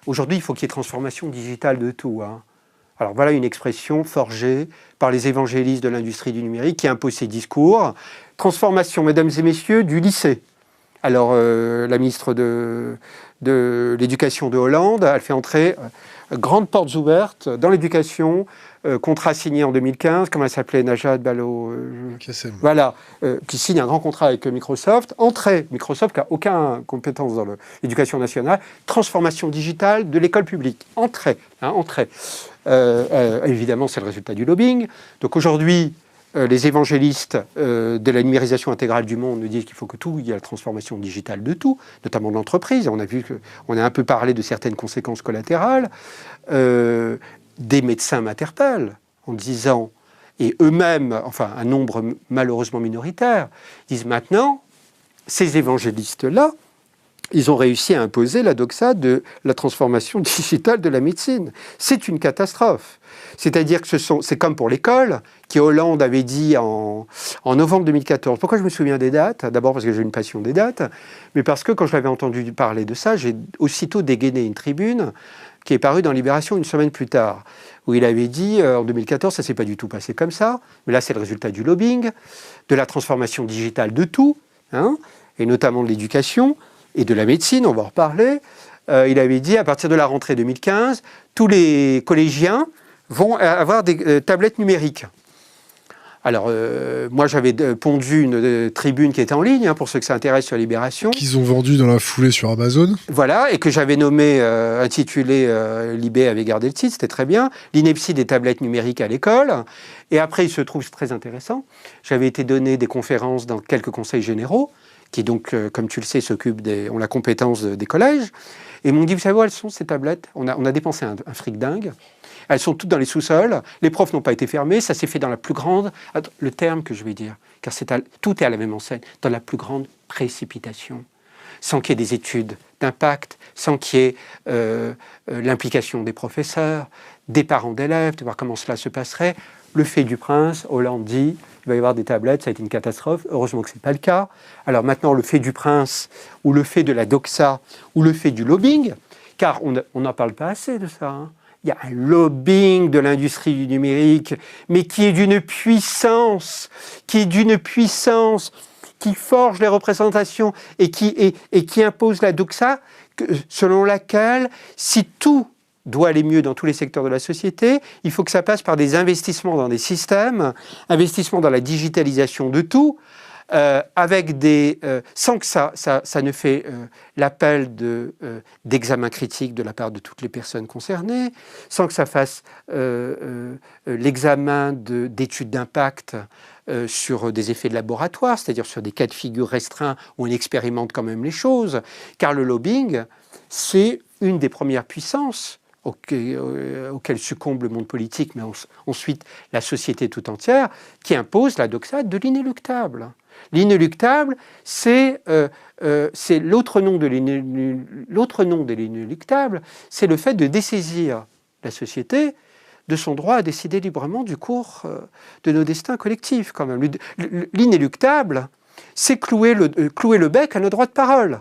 Aujourd'hui, il faut qu'il y ait transformation digitale de tout. Hein. Alors voilà une expression forgée par les évangélistes de l'industrie du numérique qui impose ces discours. Transformation, mesdames et messieurs, du lycée. Alors la ministre de l'Éducation de Hollande, elle fait entrer grandes portes ouvertes dans l'éducation, contrat signé en 2015, comment elle s'appelait, Najat Vallaud voilà, qui signe un grand contrat avec Microsoft. Entrée, Microsoft qui n'a aucune compétence dans l'éducation nationale, transformation digitale de l'école publique. Entrée. Évidemment, c'est le résultat du lobbying. Donc aujourd'hui, les évangélistes de la numérisation intégrale du monde nous disent qu'il faut que tout, il y a la transformation digitale de tout, notamment de l'entreprise. On a vu qu'on a un peu parlé de certaines conséquences collatérales. Des médecins m'interpellent en disant, et eux-mêmes, enfin un nombre malheureusement minoritaire, disent maintenant, ces évangélistes-là, ils ont réussi à imposer la doxa de la transformation digitale de la médecine. C'est une catastrophe. C'est-à-dire que c'est comme pour l'école, qui Hollande avait dit en novembre 2014. Pourquoi je me souviens des dates? D'abord parce que j'ai une passion des dates, mais parce que quand je l'avais entendu parler de ça, j'ai aussitôt dégainé une tribune qui est parue dans Libération une semaine plus tard, où il avait dit, en 2014, ça ne s'est pas du tout passé comme ça, mais là c'est le résultat du lobbying, de la transformation digitale de tout, hein, et notamment de l'éducation, et de la médecine, on va en reparler. Il avait dit, à partir de la rentrée 2015, tous les collégiens vont avoir des tablettes numériques. Alors, moi, j'avais pondu une tribune qui était en ligne, hein, pour ceux que ça intéresse, sur Libération. Qu'ils ont vendu dans la foulée sur Amazon. Voilà, et que j'avais nommé, intitulé Libé avait gardé le titre, c'était très bien. L'ineptie des tablettes numériques à l'école. Et après, il se trouve, c'est très intéressant, j'avais été donné des conférences dans quelques conseils généraux, qui donc, comme tu le sais, ont la compétence des collèges. Et ils m'ont dit, vous savez où elles sont, ces tablettes? On a dépensé un fric dingue. Elles sont toutes dans les sous-sols. Les profs n'ont pas été fermés. Ça s'est fait dans la plus grande... Le terme que je vais dire, car tout est à la même enseigne, dans la plus grande précipitation. Sans qu'il y ait des études d'impact, sans qu'il y ait l'implication des professeurs, des parents d'élèves, de voir comment cela se passerait. Le fait du prince, Hollande dit, il va y avoir des tablettes, ça a été une catastrophe. Heureusement que ce n'est pas le cas. Alors maintenant, le fait du prince, ou le fait de la doxa, ou le fait du lobbying, car on n'en parle pas assez de ça, hein. Il y a un lobbying de l'industrie du numérique, mais qui est d'une puissance, qui forge les représentations et qui impose la doxa, selon laquelle, si tout doit aller mieux dans tous les secteurs de la société, il faut que ça passe par des investissements dans des systèmes, investissements dans la digitalisation de tout, avec sans que ça ne fait l'appel d'examen critique de la part de toutes les personnes concernées, sans que ça fasse l'examen d'études d'impact sur des effets de laboratoire, c'est-à-dire sur des cas de figure restreints où on expérimente quand même les choses, car le lobbying, c'est une des premières puissances auquel succombe le monde politique, mais ensuite la société tout entière, qui impose la doxa de l'inéluctable. L'inéluctable, c'est l'autre nom de l'inéluctable, c'est le fait de dessaisir la société de son droit à décider librement du cours de nos destins collectifs, quand même. L'inéluctable, c'est clouer le bec à nos droits de parole.